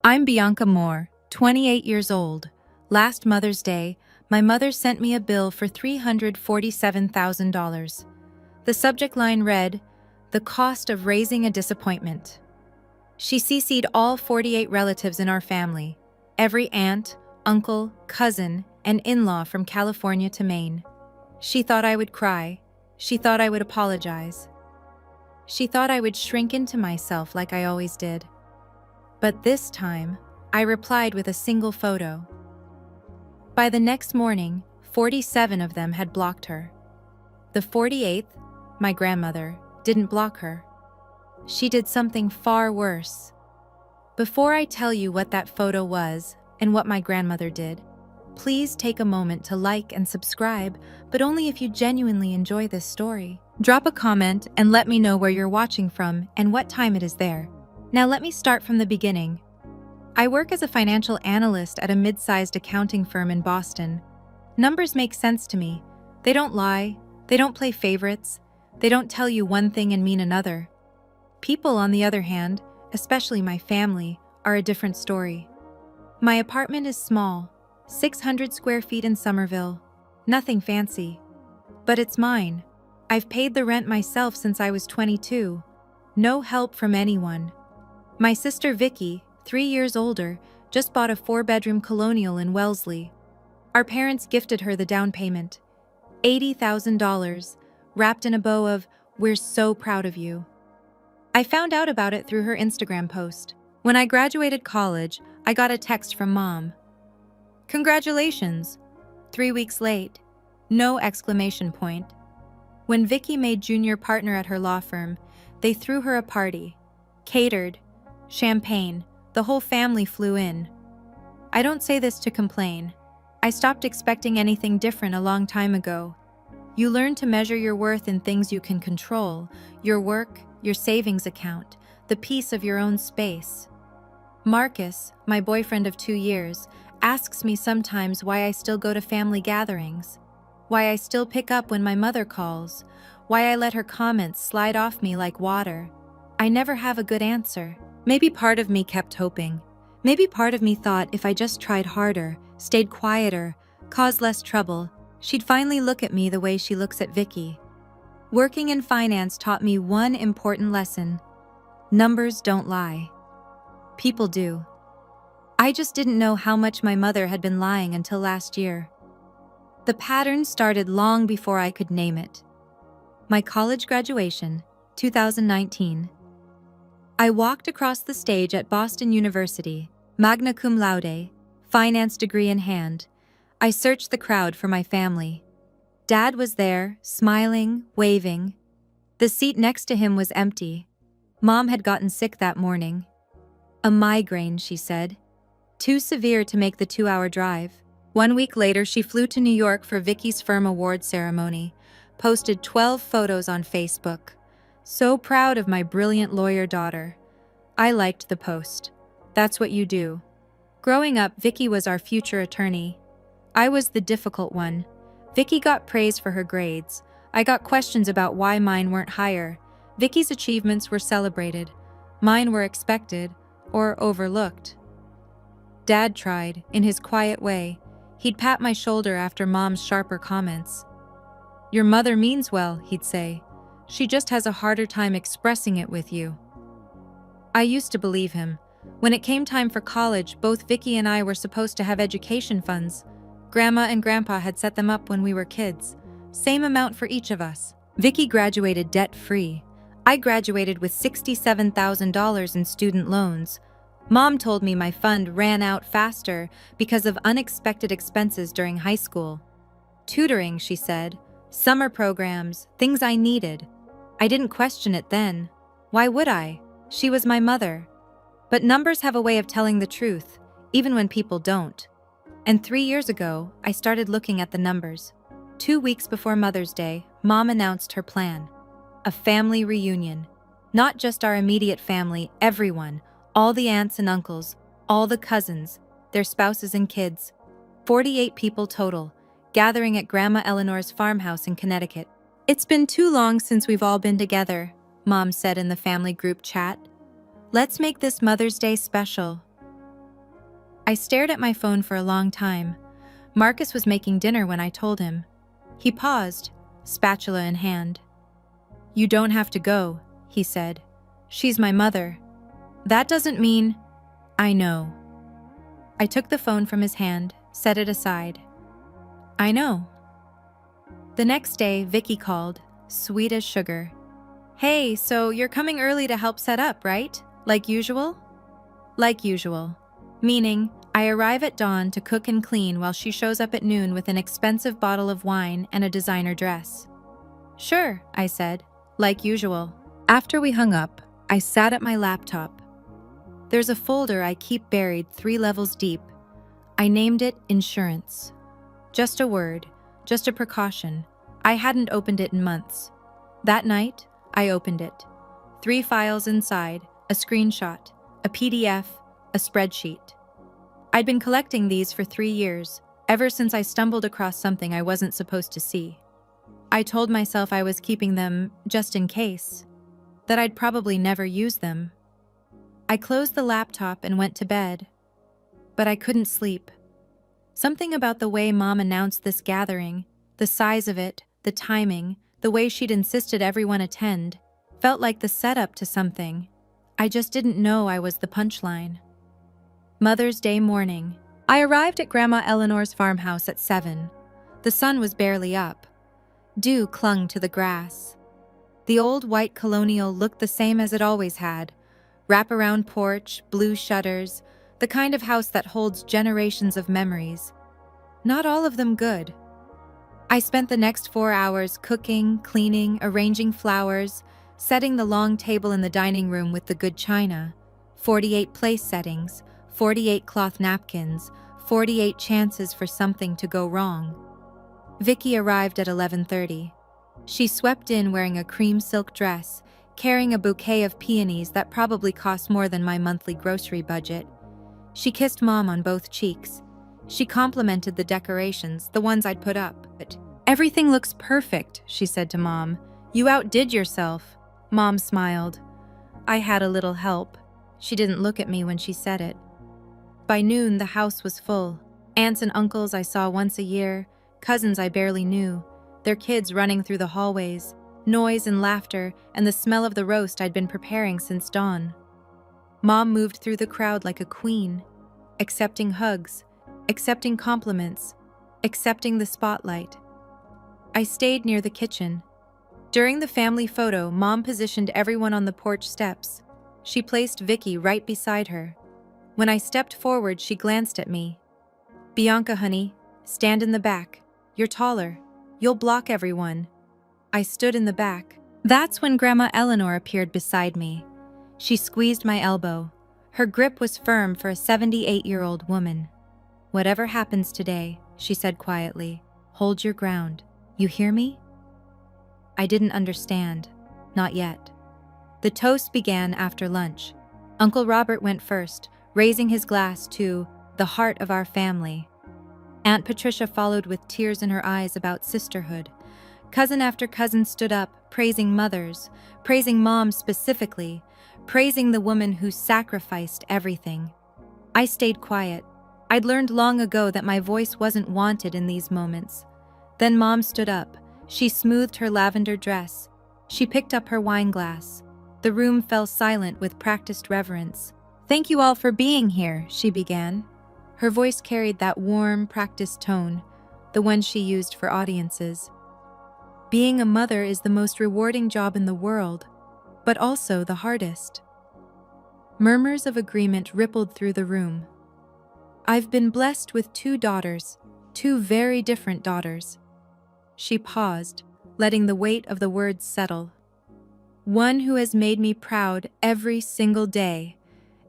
I'm Bianca Moore, 28 years old. Last Mother's Day, my mother sent me a bill for $347,000. The subject line read, "The cost of raising a disappointment." She CC'd all 48 relatives in our family, every aunt, uncle, cousin, and in-law from California to Maine. She thought I would cry. She thought I would apologize. She thought I would shrink into myself like I always did. But this time, I replied with a single photo. By the next morning, 47 of them had blocked her. The 48th, my grandmother, didn't block her. She did something far worse. Before I tell you what that photo was and what my grandmother did, please take a moment to like and subscribe, but only if you genuinely enjoy this story. Drop a comment and let me know where you're watching from and what time it is there. Now let me start from the beginning. I work as a financial analyst at a mid-sized accounting firm in Boston. Numbers make sense to me. They don't lie. They don't play favorites. They don't tell you one thing and mean another. People, on the other hand, especially my family, are a different story. My apartment is small, 600 square feet in Somerville. Nothing fancy. But it's mine. I've paid the rent myself since I was 22. No help from anyone. My sister Vicky, 3 years older, just bought a 4-bedroom colonial in Wellesley. Our parents gifted her the down payment, $80,000, wrapped in a bow of, "We're so proud of you." I found out about it through her Instagram post. When I graduated college, I got a text from Mom. "Congratulations." 3 weeks late. No exclamation point. When Vicky made junior partner at her law firm, they threw her a party. Catered. Champagne. The whole family flew in. I don't say this to complain. I stopped expecting anything different a long time ago. You learn to measure your worth in things you can control, your work, your savings account, the peace of your own space. Marcus, my boyfriend of 2 years, asks me sometimes why I still go to family gatherings, why I still pick up when my mother calls, why I let her comments slide off me like water. I never have a good answer. Maybe part of me kept hoping. Maybe part of me thought if I just tried harder, stayed quieter, caused less trouble, she'd finally look at me the way she looks at Vicky. Working in finance taught me one important lesson. Numbers don't lie. People do. I just didn't know how much my mother had been lying until last year. The pattern started long before I could name it. My college graduation, 2019. I walked across the stage at Boston University, magna cum laude, finance degree in hand. I searched the crowd for my family. Dad was there, smiling, waving. The seat next to him was empty. Mom had gotten sick that morning. A migraine, she said. Too severe to make the 2-hour drive. 1 week later, she flew to New York for Vicky's firm award ceremony, posted 12 photos on Facebook. So proud of my brilliant lawyer daughter. I liked the post. That's what you do. Growing up, Vicky was our future attorney. I was the difficult one. Vicky got praise for her grades. I got questions about why mine weren't higher. Vicky's achievements were celebrated. Mine were expected or overlooked. Dad tried, in his quiet way. He'd pat my shoulder after Mom's sharper comments. "Your mother means well," he'd say. "She just has a harder time expressing it with you." I used to believe him. When it came time for college, both Vicky and I were supposed to have education funds. Grandma and Grandpa had set them up when we were kids. Same amount for each of us. Vicky graduated debt-free. I graduated with $67,000 in student loans. Mom told me my fund ran out faster because of unexpected expenses during high school. Tutoring, she said. Summer programs, things I needed. I didn't question it then. Why would I? She was my mother. But numbers have a way of telling the truth, even when people don't. And 3 years ago, I started looking at the numbers. 2 weeks before Mother's Day, Mom announced her plan. A family reunion. Not just our immediate family, everyone. All the aunts and uncles, all the cousins, their spouses and kids. 48 people total, gathering at Grandma Eleanor's farmhouse in Connecticut. "It's been too long since we've all been together," Mom said in the family group chat. "Let's make this Mother's Day special." I stared at my phone for a long time. Marcus was making dinner when I told him. He paused, spatula in hand. "You don't have to go," he said. "She's my mother." "That doesn't mean—" "I know." I took the phone from his hand, set it aside. "I know." The next day, Vicky called, sweet as sugar. "Hey, so you're coming early to help set up, right? Like usual?" "Like usual." Meaning, I arrive at dawn to cook and clean while she shows up at noon with an expensive bottle of wine and a designer dress. "Sure," I said, "like usual." After we hung up, I sat at my laptop. There's a folder I keep buried 3 levels deep. I named it Insurance. Just a word, just a precaution. I hadn't opened it in months. That night, I opened it. 3 files inside, a screenshot, a PDF, a spreadsheet. I'd been collecting these for 3 years, ever since I stumbled across something I wasn't supposed to see. I told myself I was keeping them just in case, that I'd probably never use them. I closed the laptop and went to bed, but I couldn't sleep. Something about the way Mom announced this gathering, the size of it, the timing, the way she'd insisted everyone attend, felt like the setup to something. I just didn't know I was the punchline. Mother's Day morning. I arrived at Grandma Eleanor's farmhouse at 7. The sun was barely up. Dew clung to the grass. The old white colonial looked the same as it always had. Wraparound porch, blue shutters, the kind of house that holds generations of memories. Not all of them good. I spent the next 4 hours cooking, cleaning, arranging flowers, setting the long table in the dining room with the good china. 48 place settings, 48 cloth napkins, 48 chances for something to go wrong. Vicky arrived at 11:30. She swept in wearing a cream silk dress, carrying a bouquet of peonies that probably cost more than my monthly grocery budget. She kissed Mom on both cheeks. She complimented the decorations, the ones I'd put up. "Everything looks perfect," she said to Mom. "You outdid yourself." Mom smiled. I had a little help. She didn't look at me when she said it. By noon, the house was full. Aunts and uncles I saw once a year, cousins I barely knew, their kids running through the hallways, noise and laughter, and the smell of the roast I'd been preparing since dawn. Mom moved through the crowd like a queen, accepting hugs, accepting compliments, accepting the spotlight. I stayed near the kitchen. During the family photo, Mom positioned everyone on the porch steps. She placed Vicky right beside her. When I stepped forward, she glanced at me. "Bianca, honey, stand in the back. You're taller. You'll block everyone." I stood in the back. That's when Grandma Eleanor appeared beside me. She squeezed my elbow. Her grip was firm for a 78-year-old woman. "Whatever happens today," she said quietly, "hold your ground. You hear me?" I didn't understand. Not yet. The toast began after lunch. Uncle Robert went first, raising his glass to the heart of our family. Aunt Patricia followed with tears in her eyes about sisterhood. Cousin after cousin stood up, praising mothers, praising Mom specifically, praising the woman who sacrificed everything. I stayed quiet. I'd learned long ago that my voice wasn't wanted in these moments. Then Mom stood up. She smoothed her lavender dress. She picked up her wine glass. The room fell silent with practiced reverence. "Thank you all for being here," she began. Her voice carried that warm, practiced tone, the one she used for audiences. Being a mother is the most rewarding job in the world, but also the hardest. Murmurs of agreement rippled through the room. "I've been blessed with 2 daughters, 2 very different daughters." She paused, letting the weight of the words settle. "One who has made me proud every single day,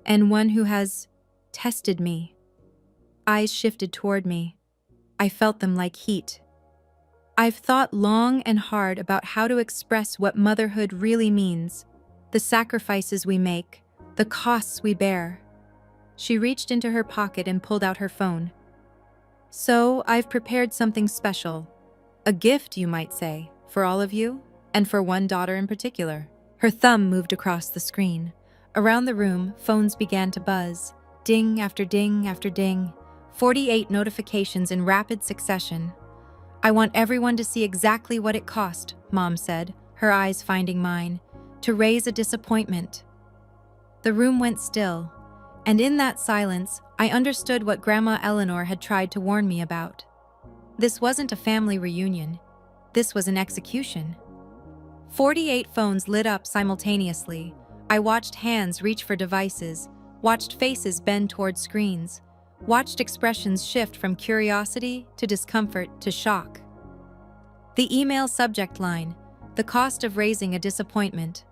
and one who has tested me." Eyes shifted toward me. I felt them like heat. "I've thought long and hard about how to express what motherhood really means, the sacrifices we make, the costs we bear." She reached into her pocket and pulled out her phone. "So, I've prepared something special. A gift, you might say, for all of you, and for one daughter in particular." Her thumb moved across the screen. Around the room, phones began to buzz. Ding after ding after ding. 48 notifications in rapid succession. I want everyone to see exactly what it cost, Mom said, her eyes finding mine, to raise a disappointment. The room went still, and in that silence, I understood what Grandma Eleanor had tried to warn me about. This wasn't a family reunion. This was an execution. 48 phones lit up simultaneously. I watched hands reach for devices, watched faces bend toward screens, watched expressions shift from curiosity to discomfort to shock. The email subject line, the cost of raising a disappointment.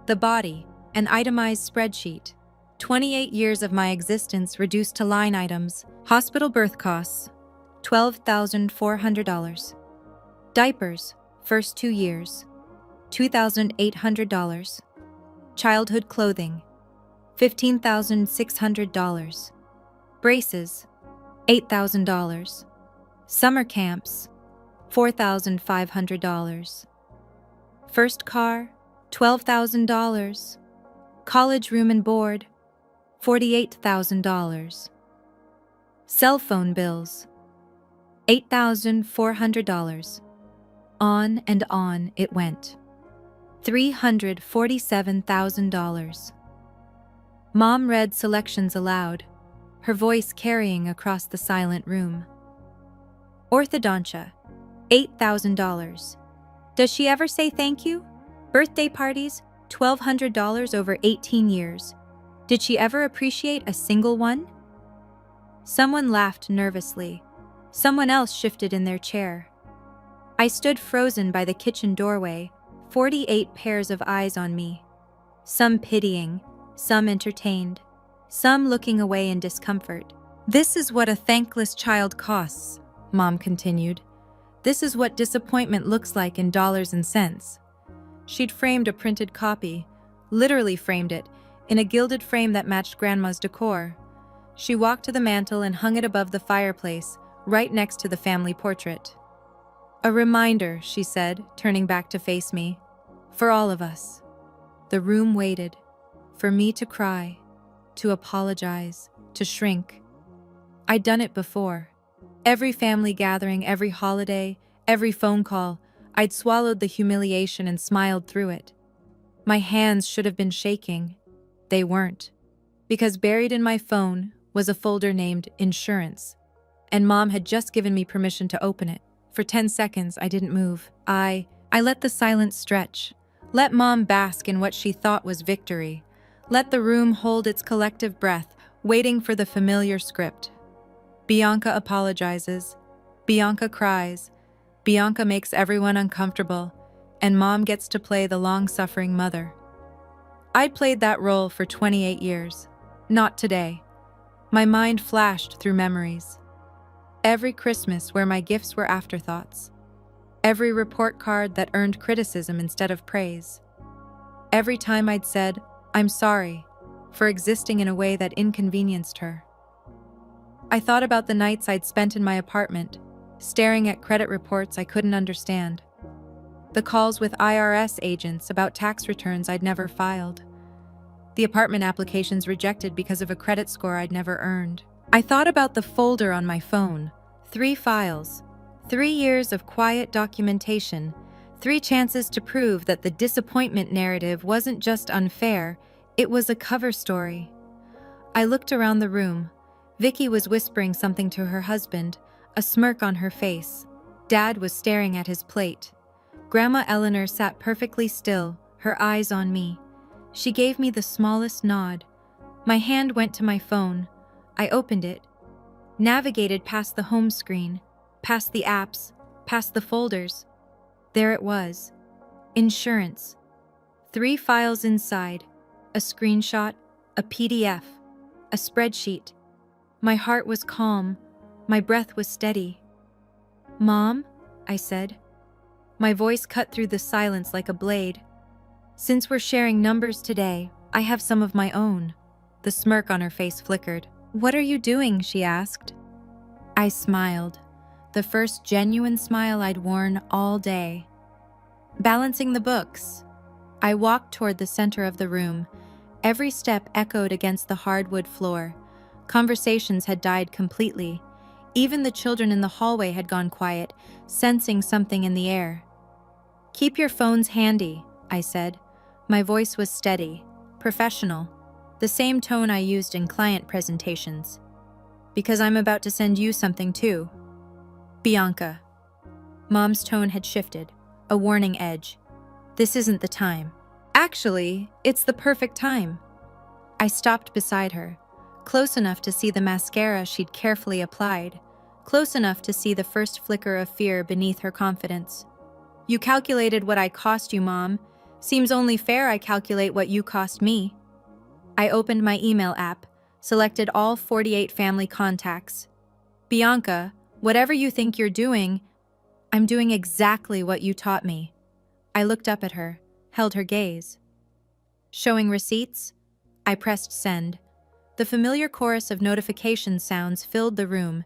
The body, an itemized spreadsheet. 28 years of my existence reduced to line items. Hospital birth costs, $12,400. Diapers, first 2 years, $2,800. Childhood clothing, $15,600. Braces, $8,000. Summer camps, $4,500. First car, $12,000. College room and board, $48,000. Cell phone bills, $8,400. On and on it went. $347,000. Mom read selections aloud, her voice carrying across the silent room. Orthodontia, $8,000. Does she ever say thank you? Birthday parties, $1,200 over 18 years. Did she ever appreciate a single one? Someone laughed nervously. Someone else shifted in their chair. I stood frozen by the kitchen doorway, 48 pairs of eyes on me. Some pitying, some entertained, some looking away in discomfort. This is what a thankless child costs, Mom continued. This is what disappointment looks like in dollars and cents. She'd framed a printed copy, literally framed it, in a gilded frame that matched Grandma's decor. She walked to the mantel and hung it above the fireplace, right next to the family portrait. A reminder, she said, turning back to face me. For all of us. The room waited. For me to cry, to apologize, to shrink. I'd done it before. Every family gathering, every holiday, every phone call, I'd swallowed the humiliation and smiled through it. My hands should have been shaking. They weren't. Because buried in my phone was a folder named Insurance, and Mom had just given me permission to open it. For 10 seconds, I didn't move. I let the silence stretch. Let Mom bask in what she thought was victory. Let the room hold its collective breath, waiting for the familiar script. Bianca apologizes. Bianca cries. Bianca makes everyone uncomfortable, and Mom gets to play the long-suffering mother. I'd played that role for 28 years. Not today. My mind flashed through memories. Every Christmas where my gifts were afterthoughts. Every report card that earned criticism instead of praise. Every time I'd said, "I'm sorry," for existing in a way that inconvenienced her. I thought about the nights I'd spent in my apartment, staring at credit reports I couldn't understand. The calls with IRS agents about tax returns I'd never filed. The apartment applications rejected because of a credit score I'd never earned. I thought about the folder on my phone. 3 files. 3 years of quiet documentation. 3 chances to prove that the disappointment narrative wasn't just unfair, it was a cover story. I looked around the room. Vicky was whispering something to her husband, a smirk on her face. Dad was staring at his plate. Grandma Eleanor sat perfectly still, her eyes on me. She gave me the smallest nod. My hand went to my phone. I opened it, navigated past the home screen, past the apps, past the folders. There it was. Insurance. 3 files inside. A screenshot, a PDF, a spreadsheet. My heart was calm. My breath was steady. "Mom," I said. My voice cut through the silence like a blade. "Since we're sharing numbers today, I have some of my own." The smirk on her face flickered. "What are you doing?" she asked. I smiled, the first genuine smile I'd worn all day. Balancing the books. I walked toward the center of the room. Every step echoed against the hardwood floor. Conversations had died completely. Even the children in the hallway had gone quiet, sensing something in the air. "Keep your phones handy," I said. My voice was steady, professional, the same tone I used in client presentations. "Because I'm about to send you something too." "Bianca." Mom's tone had shifted, a warning edge. "This isn't the time." "Actually, it's the perfect time." I stopped beside her, close enough to see the mascara she'd carefully applied, close enough to see the first flicker of fear beneath her confidence. "You calculated what I cost you, Mom. Seems only fair I calculate what you cost me." I opened my email app, selected all 48 family contacts. "Bianca, whatever you think you're doing, I'm doing exactly what you taught me." I looked up at her, held her gaze. "Showing receipts?" I pressed send. The familiar chorus of notification sounds filled the room.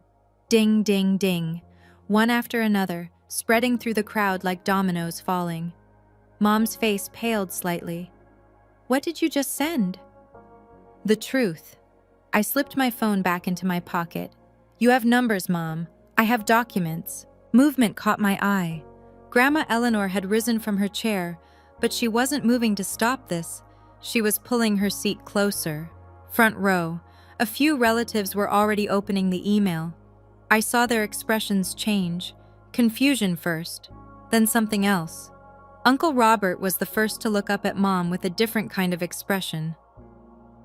Ding, ding, ding. One after another, spreading through the crowd like dominoes falling. Mom's face paled slightly. "What did you just send?" "The truth." I slipped my phone back into my pocket. "You have numbers, Mom. I have documents." Movement caught my eye. Grandma Eleanor had risen from her chair, but she wasn't moving to stop this. She was pulling her seat closer. Front row. A few relatives were already opening the email. I saw their expressions change. Confusion first, then something else. Uncle Robert was the first to look up at Mom with a different kind of expression.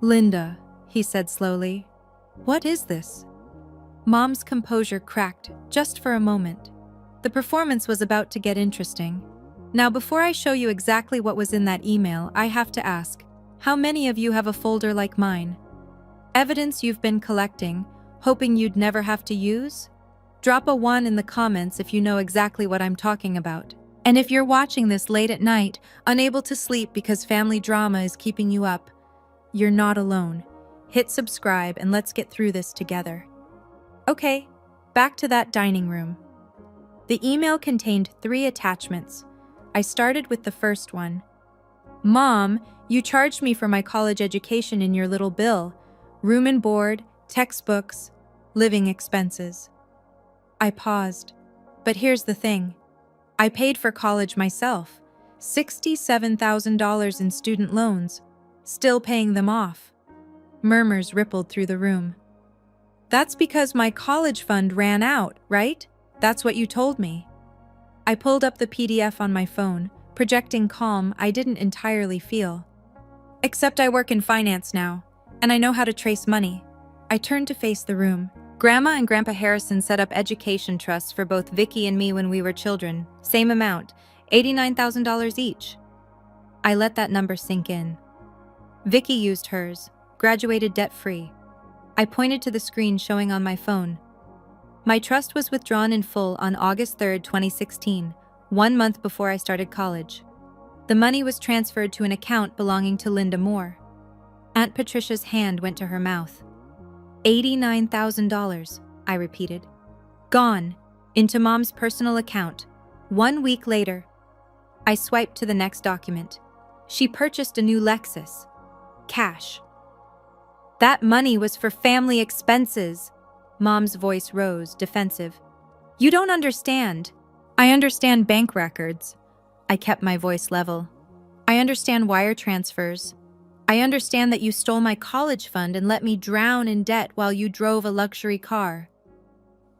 "Linda," he said slowly, "what is this?" Mom's composure cracked, just for a moment. The performance was about to get interesting. "Now, before I show you exactly what was in that email, I have to ask, how many of you have a folder like mine? Evidence you've been collecting, hoping you'd never have to use? Drop a 1 in the comments if you know exactly what I'm talking about. And if you're watching this late at night, unable to sleep because family drama is keeping you up, you're not alone. Hit subscribe and let's get through this together." Okay, back to that dining room. The email contained 3 attachments. I started with the first one. "Mom, you charged me for my college education in your little bill. Room and board, textbooks, living expenses." I paused. But here's the thing. I paid for college myself. $67,000 in student loans. Still paying them off. Murmurs rippled through the room. "That's because my college fund ran out, right? That's what you told me." I pulled up the PDF on my phone, projecting calm I didn't entirely feel. "Except I work in finance now, and I know how to trace money." I turned to face the room. "Grandma and Grandpa Harrison set up education trusts for both Vicky and me when we were children. Same amount, $89,000 each." I let that number sink in. Vicky used hers, graduated debt-free. I pointed to the screen showing on my phone. My trust was withdrawn in full on August 3, 2016, 1 month before I started college. The money was transferred to an account belonging to Linda Moore. Aunt Patricia's hand went to her mouth. $89,000, I repeated. Gone, into Mom's personal account. 1 week later. I swiped to the next document. She purchased a new Lexus. Cash. That money was for family expenses. Mom's voice rose, defensive. "You don't understand." "I understand bank records." I kept my voice level. "I understand wire transfers. I understand that you stole my college fund and let me drown in debt while you drove a luxury car."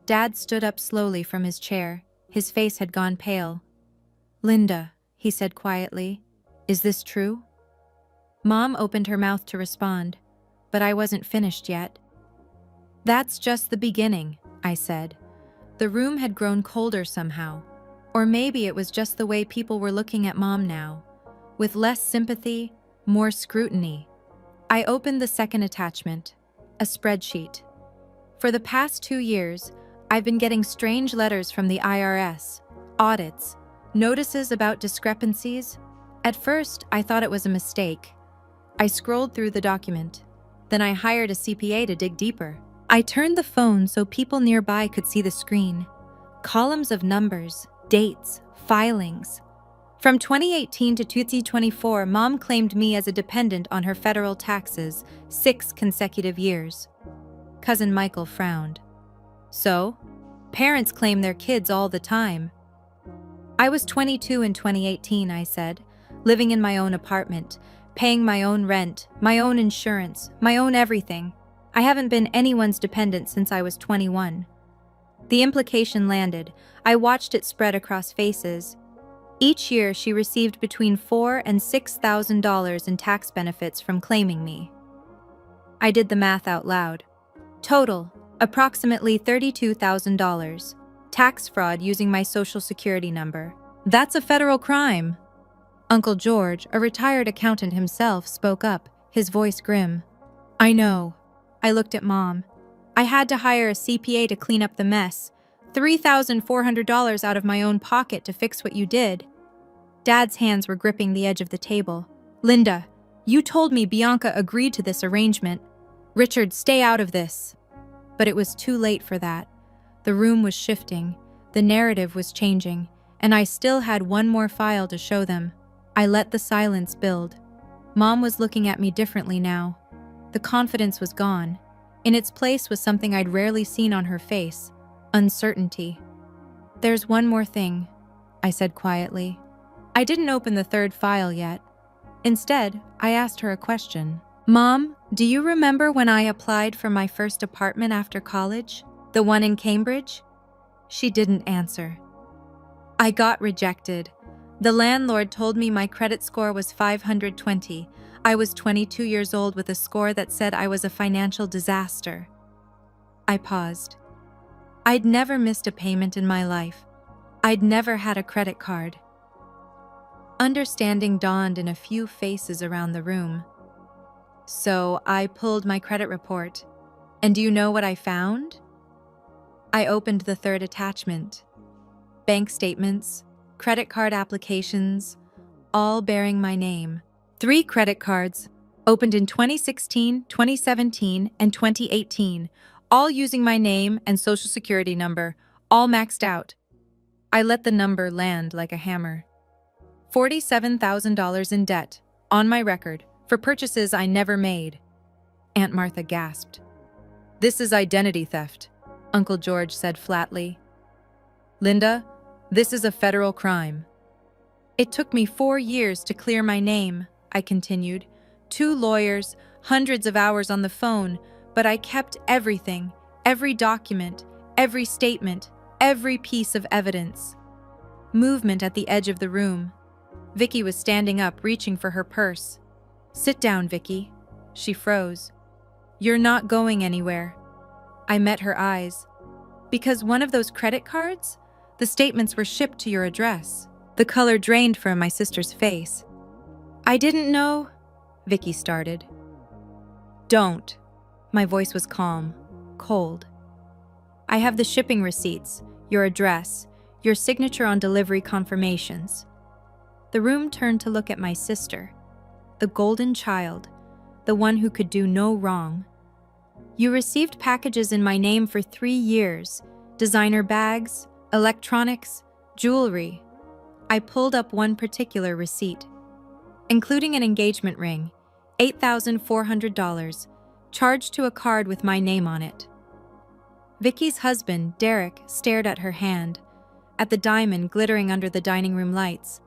Dad stood up slowly from his chair. His face had gone pale. "Linda," he said quietly, "is this true?" Mom opened her mouth to respond, but I wasn't finished yet. "That's just the beginning," I said. The room had grown colder somehow. Or maybe it was just the way people were looking at Mom now, with less sympathy, more scrutiny. I opened the second attachment, a spreadsheet. For the past 2 years, I've been getting strange letters from the IRS, audits, notices about discrepancies. At first, I thought it was a mistake. I scrolled through the document. Then I hired a CPA to dig deeper. I turned the phone so people nearby could see the screen. Columns of numbers, dates, filings. From 2018 to 2024, Mom claimed me as a dependent on her federal taxes, 6 consecutive years. Cousin Michael frowned. So? Parents claim their kids all the time. I was 22 in 2018, I said, living in my own apartment, paying my own rent, my own insurance, my own everything. I haven't been anyone's dependent since I was 21. The implication landed. I watched it spread across faces. Each year, she received between $4,000 and $6,000 in tax benefits from claiming me. I did the math out loud. Total, approximately $32,000. Tax fraud using my social security number. That's a federal crime. Uncle George, a retired accountant himself, spoke up, his voice grim. I know. I looked at Mom. I had to hire a CPA to clean up the mess. $3,400 out of my own pocket to fix what you did. Dad's hands were gripping the edge of the table. Linda, you told me Bianca agreed to this arrangement. Richard, stay out of this. But it was too late for that. The room was shifting, the narrative was changing, and I still had one more file to show them. I let the silence build. Mom was looking at me differently now. The confidence was gone. In its place was something I'd rarely seen on her face, uncertainty. There's one more thing, I said quietly. I didn't open the third file yet. Instead, I asked her a question. Mom, do you remember when I applied for my first apartment after college? The one in Cambridge? She didn't answer. I got rejected. The landlord told me my credit score was 520. I was 22 years old with a score that said I was a financial disaster. I paused. I'd never missed a payment in my life. I'd never had a credit card. Understanding dawned in a few faces around the room. So I pulled my credit report. And do you know what I found? I opened the third attachment. Bank statements, credit card applications, all bearing my name. 3 credit cards, opened in 2016, 2017, and 2018, all using my name and social security number, all maxed out. I let the number land like a hammer. $47,000 in debt, on my record, for purchases I never made. Aunt Martha gasped. This is identity theft, Uncle George said flatly. Linda, this is a federal crime. It took me 4 years to clear my name, I continued. 2 lawyers, hundreds of hours on the phone, but I kept everything, every document, every statement, every piece of evidence. Movement at the edge of the room. Vicky was standing up, reaching for her purse. Sit down, Vicky. She froze. You're not going anywhere. I met her eyes. Because one of those credit cards? The statements were shipped to your address. The color drained from my sister's face. I didn't know, Vicky started. Don't. My voice was calm, cold. I have the shipping receipts, your address, your signature on delivery confirmations. The room turned to look at my sister, the golden child, the one who could do no wrong. You received packages in my name for 3 years, designer bags, electronics, jewelry. I pulled up one particular receipt, including an engagement ring, $8,400, charged to a card with my name on it. Vicky's husband, Derek, stared at her hand, at the diamond glittering under the dining room lights.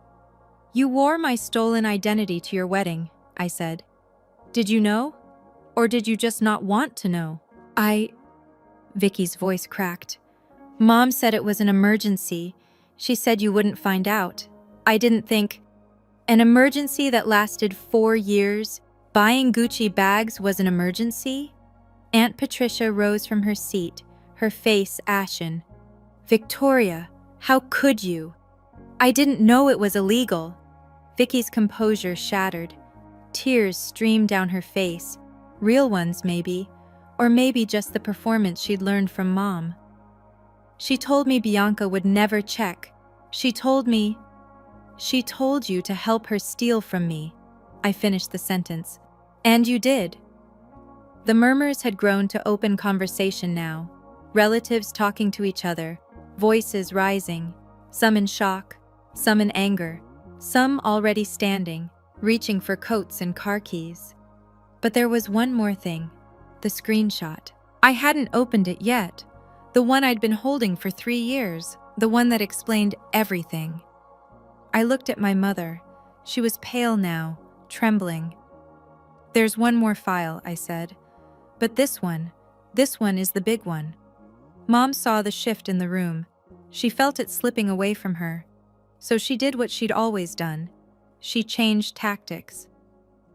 You wore my stolen identity to your wedding, I said. Did you know? Or did you just not want to know? Vicky's voice cracked. Mom said it was an emergency. She said you wouldn't find out. I didn't think. An emergency that lasted 4 years? Buying Gucci bags was an emergency? Aunt Patricia rose from her seat, her face ashen. Victoria, how could you? I didn't know it was illegal. Vicky's composure shattered. Tears streamed down her face. Real ones, maybe. Or maybe just the performance she'd learned from Mom. She told me Bianca would never check. She told you to help her steal from me. I finished the sentence. And you did. The murmurs had grown to open conversation now. Relatives talking to each other, voices rising, some in shock, some in anger, some already standing, reaching for coats and car keys. But there was one more thing, the screenshot. I hadn't opened it yet. The one I'd been holding for 3 years, the one that explained everything. I looked at my mother. She was pale now, trembling. "There's one more file," I said. "But this one is the big one." Mom saw the shift in the room. She felt it slipping away from her. So she did what she'd always done. She changed tactics.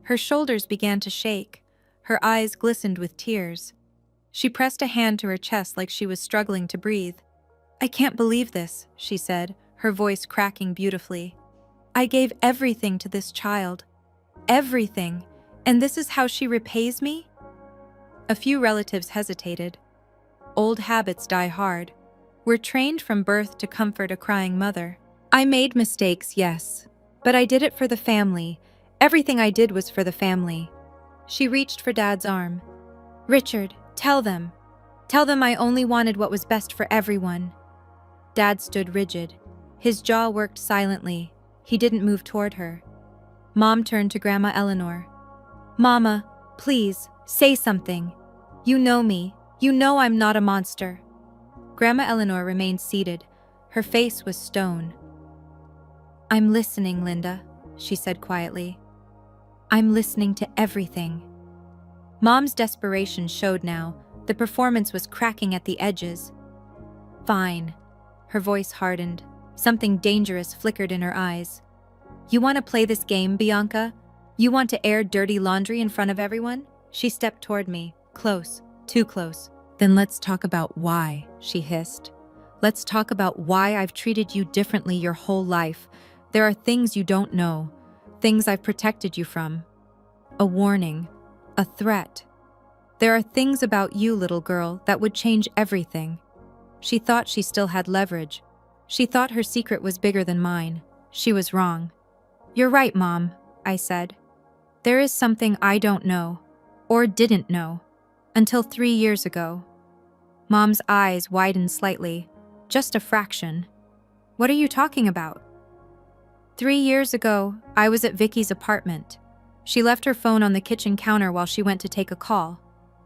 Her shoulders began to shake. Her eyes glistened with tears. She pressed a hand to her chest like she was struggling to breathe. "I can't believe this," she said, her voice cracking beautifully. "I gave everything to this child. Everything. And this is how she repays me?" A few relatives hesitated. Old habits die hard. We're trained from birth to comfort a crying mother. I made mistakes, yes. But I did it for the family. Everything I did was for the family. She reached for Dad's arm. "Richard, tell them. Tell them I only wanted what was best for everyone." Dad stood rigid. His jaw worked silently. He didn't move toward her. Mom turned to Grandma Eleanor. "Mama, please, say something. You know me. You know I'm not a monster." Grandma Eleanor remained seated. Her face was stone. "I'm listening, Linda," she said quietly. "I'm listening to everything." Mom's desperation showed now. The performance was cracking at the edges. "Fine." Her voice hardened. Something dangerous flickered in her eyes. "You want to play this game, Bianca? You want to air dirty laundry in front of everyone?" She stepped toward me. Close. Too close. "Then let's talk about why," she hissed. "Let's talk about why I've treated you differently your whole life. There are things you don't know. Things I've protected you from. A warning. A threat. There are things about you, little girl, that would change everything." She thought she still had leverage. She thought her secret was bigger than mine. She was wrong. "You're right, Mom," I said. "There is something I don't know, or didn't know, until 3 years ago." Mom's eyes widened slightly, just a fraction. "What are you talking about?" 3 years ago, I was at Vicky's apartment. She left her phone on the kitchen counter while she went to take a call.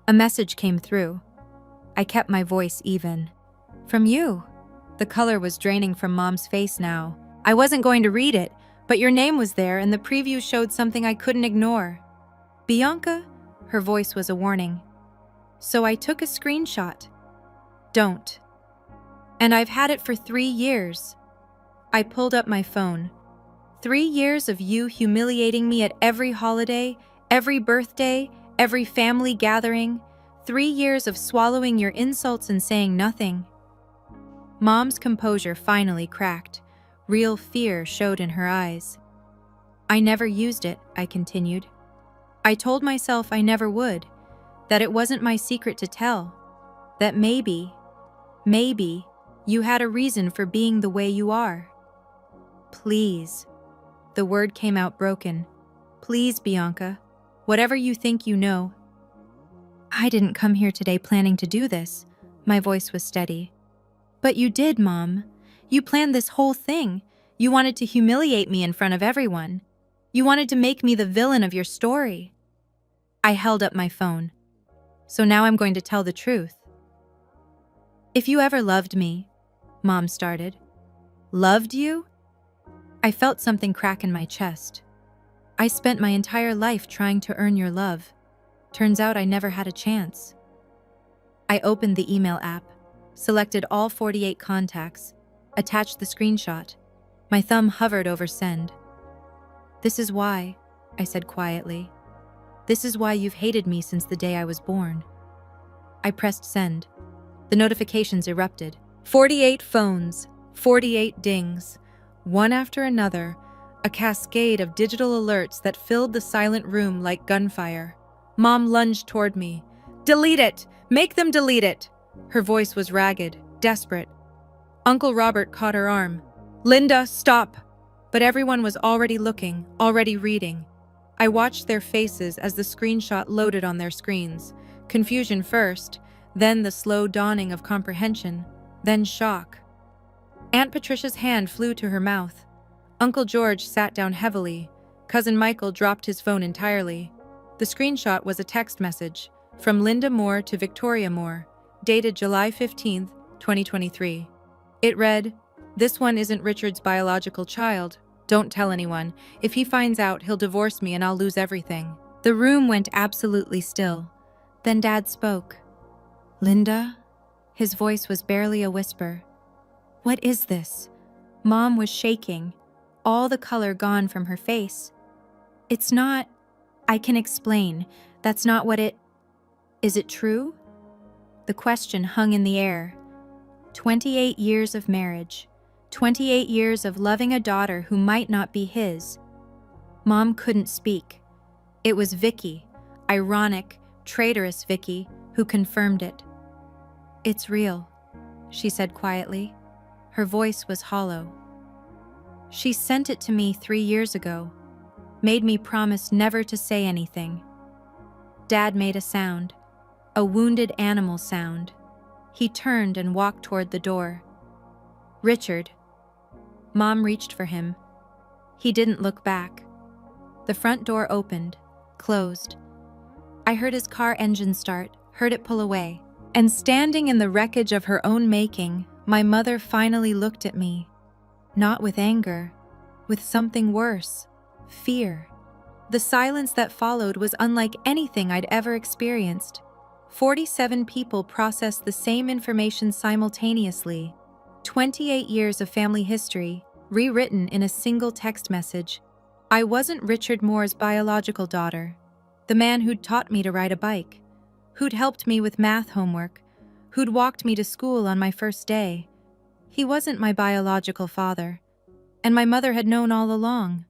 A message came through. I kept my voice even. "From you." The color was draining from Mom's face now. "I wasn't going to read it, but your name was there and the preview showed something I couldn't ignore." "Bianca?" Her voice was a warning. "So I took a screenshot." "Don't." "And I've had it for 3 years." I pulled up my phone. 3 years of you humiliating me at every holiday, every birthday, every family gathering. 3 years of swallowing your insults and saying nothing. Mom's composure finally cracked. Real fear showed in her eyes. "I never used it," I continued. "I told myself I never would, that it wasn't my secret to tell, that maybe you had a reason for being the way you are." "Please." The word came out broken. "Please, Bianca. Whatever you think you know." "I didn't come here today planning to do this." My voice was steady. "But you did, Mom. You planned this whole thing. You wanted to humiliate me in front of everyone. You wanted to make me the villain of your story." I held up my phone. "So now I'm going to tell the truth." "If you ever loved me," Mom started. "Loved you?" I felt something crack in my chest. "I spent my entire life trying to earn your love. Turns out I never had a chance." I opened the email app, selected all 48 contacts, attached the screenshot. My thumb hovered over send. "This is why," I said quietly. "This is why you've hated me since the day I was born." I pressed send. The notifications erupted. 48 phones, 48 dings, one after another, a cascade of digital alerts that filled the silent room like gunfire. Mom lunged toward me. "Delete it! Make them delete it!" Her voice was ragged, desperate. Uncle Robert caught her arm. "Linda, stop!" But everyone was already looking, already reading. I watched their faces as the screenshot loaded on their screens. Confusion first, then the slow dawning of comprehension, then shock. Aunt Patricia's hand flew to her mouth. Uncle George sat down heavily. Cousin Michael dropped his phone entirely. The screenshot was a text message. From Linda Moore to Victoria Moore, dated July 15th, 2023. It read, "This one isn't Richard's biological child. Don't tell anyone. If he finds out, he'll divorce me and I'll lose everything." The room went absolutely still. Then Dad spoke. "Linda?" His voice was barely a whisper. "What is this?" Mom was shaking, all the color gone from her face. "It's not... I can explain. That's not what it... Is it true?" The question hung in the air. 28 years of marriage. 28 years of loving a daughter who might not be his. Mom couldn't speak. It was Vicky, ironic, traitorous Vicky, who confirmed it. "It's real," she said quietly. Her voice was hollow. "She sent it to me 3 years ago. Made me promise never to say anything." Dad made a sound, a wounded animal sound. He turned and walked toward the door. "Richard." Mom reached for him. He didn't look back. The front door opened, closed. I heard his car engine start, heard it pull away. And standing in the wreckage of her own making, my mother finally looked at me. Not with anger, with something worse, fear. The silence that followed was unlike anything I'd ever experienced. 47 people processed the same information simultaneously. 28 years of family history, rewritten in a single text message. I wasn't Richard Moore's biological daughter, the man who'd taught me to ride a bike, who'd helped me with math homework, who'd walked me to school on my first day. He wasn't my biological father, and my mother had known all along.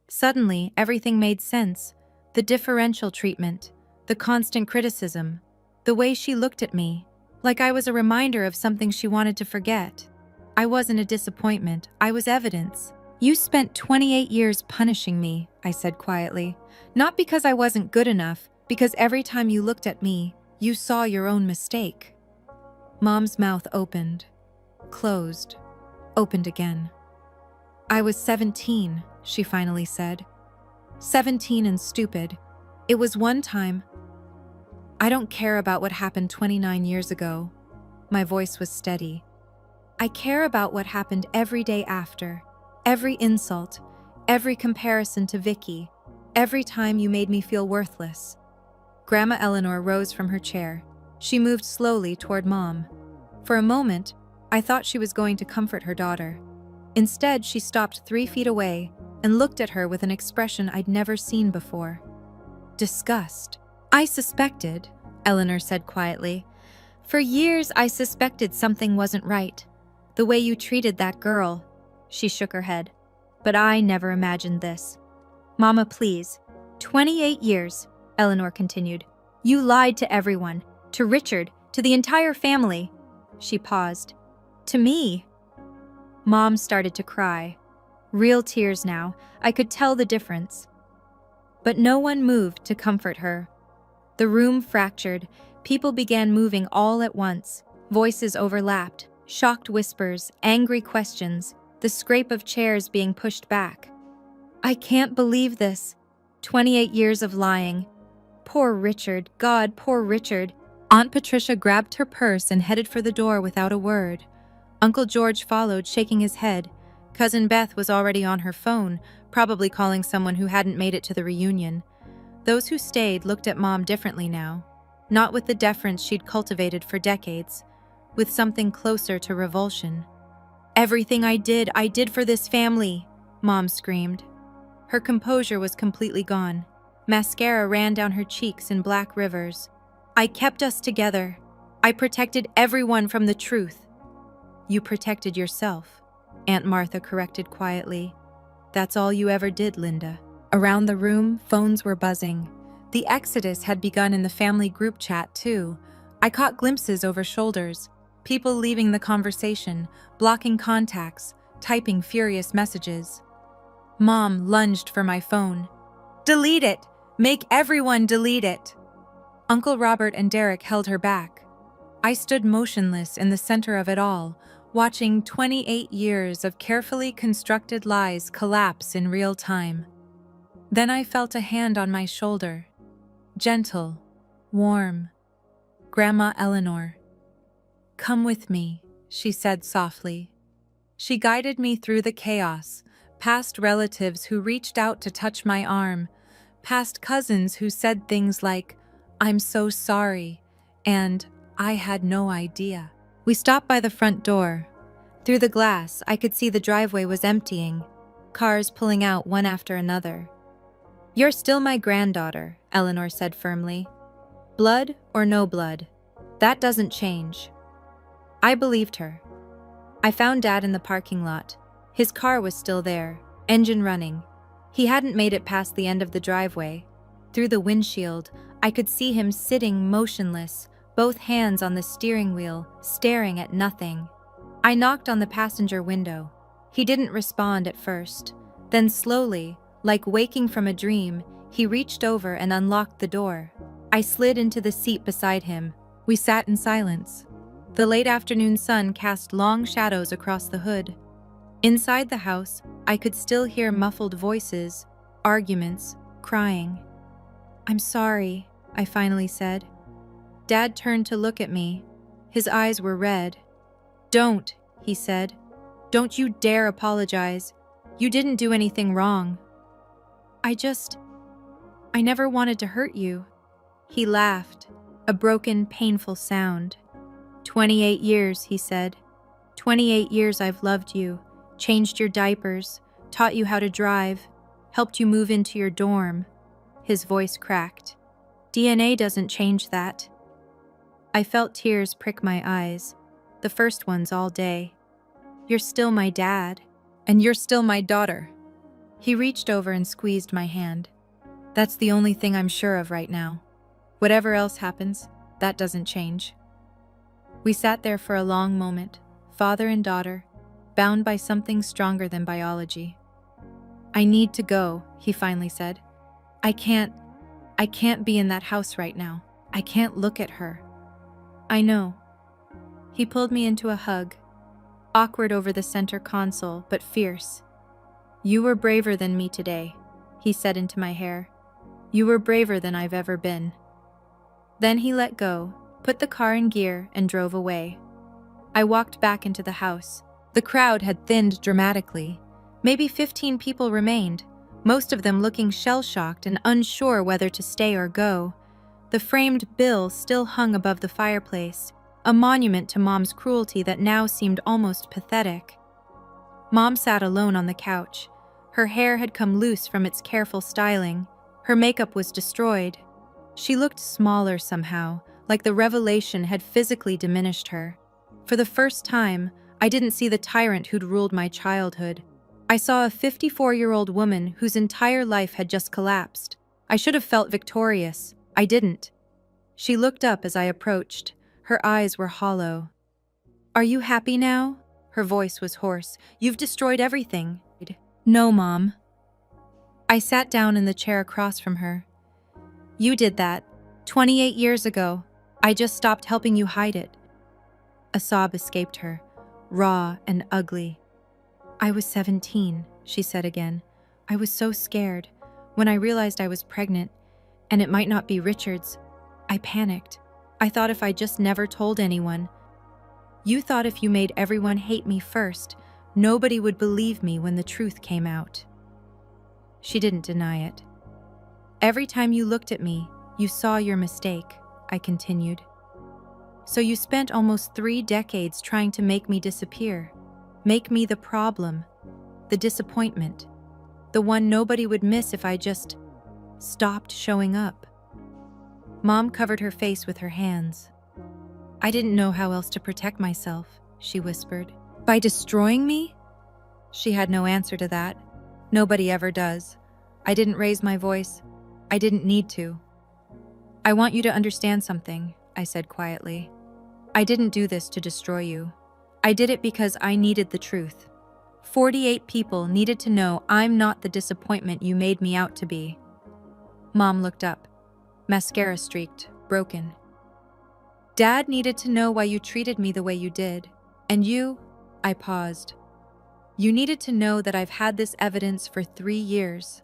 Suddenly, everything made sense. The differential treatment, the constant criticism, the way she looked at me, like I was a reminder of something she wanted to forget. I wasn't a disappointment, I was evidence. "You spent 28 years punishing me," I said quietly. "Not because I wasn't good enough, because every time you looked at me, you saw your own mistake." Mom's mouth opened, closed, opened again. "I was 17, she finally said. 17 and stupid. It was one time. I don't care about what happened 29 years ago." My voice was steady. "I care about what happened every day after. Every insult, every comparison to Vicky, every time you made me feel worthless." Grandma Eleanor rose from her chair. She moved slowly toward Mom. For a moment, I thought she was going to comfort her daughter. Instead, she stopped 3 feet away and looked at her with an expression I'd never seen before. Disgust. "I suspected," Eleanor said quietly. "For years, I suspected something wasn't right. The way you treated that girl." She shook her head. "But I never imagined this." "Mama, please." 28 years, Eleanor continued. "You lied to everyone, to Richard, to the entire family." She paused. "To me." Mom started to cry. Real tears now. I could tell the difference. But no one moved to comfort her. The room fractured. People began moving all at once. Voices overlapped, shocked whispers, angry questions, the scrape of chairs being pushed back. "I can't believe this. 28 years of lying. Poor Richard, God, poor Richard." Aunt Patricia grabbed her purse and headed for the door without a word. Uncle George followed, shaking his head. Cousin Beth was already on her phone, probably calling someone who hadn't made it to the reunion. Those who stayed looked at Mom differently now, not with the deference she'd cultivated for decades, with something closer to revulsion. "Everything I did for this family," Mom screamed. Her composure was completely gone. Mascara ran down her cheeks in black rivers. "I kept us together. I protected everyone from the truth." "You protected yourself," Aunt Martha corrected quietly. "That's all you ever did, Linda." Around the room, phones were buzzing. The exodus had begun in the family group chat, too. I caught glimpses over shoulders, people leaving the conversation, blocking contacts, typing furious messages. Mom lunged for my phone. "Delete it! Make everyone delete it!" Uncle Robert and Derek held her back. I stood motionless in the center of it all, watching 28 years of carefully constructed lies collapse in real time. Then I felt a hand on my shoulder. Gentle, warm, Grandma Eleanor. Come with me, she said softly. She guided me through the chaos, past relatives who reached out to touch my arm, past cousins who said things like, "I'm so sorry," and "I had no idea." We stopped by the front door. Through the glass, I could see the driveway was emptying, cars pulling out one after another. "You're still my granddaughter," Eleanor said firmly. "Blood or no blood, that doesn't change." I believed her. I found Dad in the parking lot. His car was still there, engine running. He hadn't made it past the end of the driveway. Through the windshield, I could see him sitting motionless, both hands on the steering wheel, staring at nothing. I knocked on the passenger window. He didn't respond at first. Then slowly, like waking from a dream, he reached over and unlocked the door. I slid into the seat beside him. We sat in silence. The late afternoon sun cast long shadows across the hood. Inside the house, I could still hear muffled voices, arguments, crying. "I'm sorry," I finally said. Dad turned to look at me. His eyes were red. "Don't," he said. "Don't you dare apologize. You didn't do anything wrong." I never wanted to hurt you." He laughed, a broken, painful sound. 28 years, he said. 28 years I've loved you, changed your diapers, taught you how to drive, helped you move into your dorm." His voice cracked. "DNA doesn't change that." I felt tears prick my eyes, the first ones all day. "You're still my dad, and you're still my daughter." He reached over and squeezed my hand. "That's the only thing I'm sure of right now. Whatever else happens, that doesn't change." We sat there for a long moment, father and daughter, bound by something stronger than biology. "I need to go," he finally said. I can't be in that house right now. I can't look at her." "I know." He pulled me into a hug, awkward over the center console, but fierce. "You were braver than me today," he said into my hair. "You were braver than I've ever been." Then he let go, put the car in gear, and drove away. I walked back into the house. The crowd had thinned dramatically. Maybe 15 people remained, most of them looking shell-shocked and unsure whether to stay or go. The framed bill still hung above the fireplace, a monument to Mom's cruelty that now seemed almost pathetic. Mom sat alone on the couch. Her hair had come loose from its careful styling. Her makeup was destroyed. She looked smaller somehow, like the revelation had physically diminished her. For the first time, I didn't see the tyrant who'd ruled my childhood. I saw a 54-year-old woman whose entire life had just collapsed. I should have felt victorious. I didn't. She looked up as I approached. Her eyes were hollow. "Are you happy now?" Her voice was hoarse. "You've destroyed everything." "No, Mom." I sat down in the chair across from her. "You did that 28 years ago. I just stopped helping you hide it." A sob escaped her, raw and ugly. "I was 17, she said again. "I was so scared. When I realized I was pregnant, and it might not be Richard's, I panicked. I thought if I just never told anyone. You thought if you made everyone hate me first, nobody would believe me when the truth came out." She didn't deny it. "Every time you looked at me, you saw your mistake," I continued. "So you spent almost 3 decades trying to make me disappear, make me the problem, the disappointment, the one nobody would miss if I just stopped showing up." Mom covered her face with her hands. "I didn't know how else to protect myself," she whispered. "By destroying me?" She had no answer to that. Nobody ever does. I didn't raise my voice. I didn't need to. "I want you to understand something," I said quietly. "I didn't do this to destroy you. I did it because I needed the truth. 48 people needed to know I'm not the disappointment you made me out to be." Mom looked up, mascara streaked, broken. "Dad needed to know why you treated me the way you did. And you," I paused. "You needed to know that I've had this evidence for 3 years.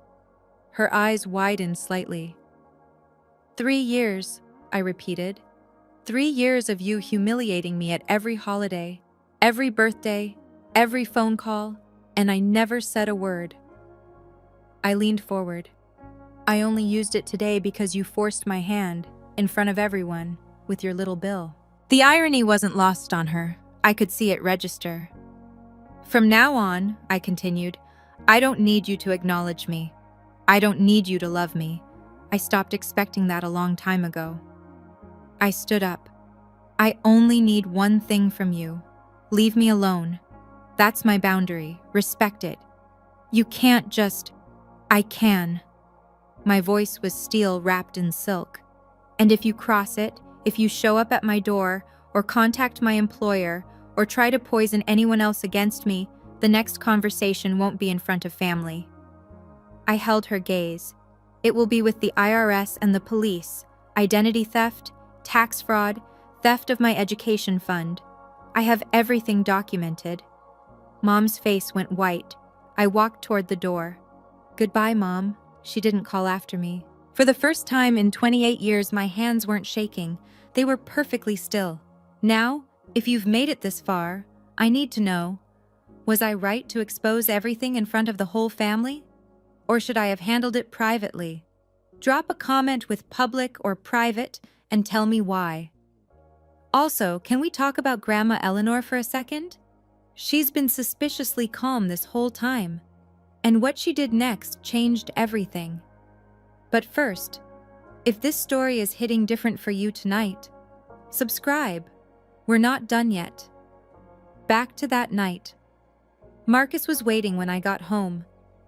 Her eyes widened slightly. 3 years, I repeated. 3 years of you humiliating me at every holiday, every birthday, every phone call, and I never said a word. I leaned forward. I only used it today because you forced my hand, in front of everyone, with your little bill. The irony wasn't lost on her. I could see it register. From now on, I continued, I don't need you to acknowledge me. I don't need you to love me. I stopped expecting that a long time ago. I stood up. I only need one thing from you. Leave me alone. That's my boundary. Respect it. You can't just... I can. My voice was steel wrapped in silk. And if you cross it, if you show up at my door, or contact my employer, or try to poison anyone else against me, the next conversation won't be in front of family. I held her gaze. It will be with the IRS and the police. Identity theft, tax fraud, theft of my education fund. I have everything documented. Mom's face went white. I walked toward the door. Goodbye, Mom. She didn't call after me. For the first time in 28 years, my hands weren't shaking. They were perfectly still. Now, if you've made it this far, I need to know, was I right to expose everything in front of the whole family? Or should I have handled it privately? Drop a comment with public or private and tell me why. Also, can we talk about Grandma Eleanor for a second? She's been suspiciously calm this whole time, and what she did next changed everything. But first, if this story is hitting different for you tonight, subscribe. We're not done yet. Back to that night. Marcus was waiting when I got home.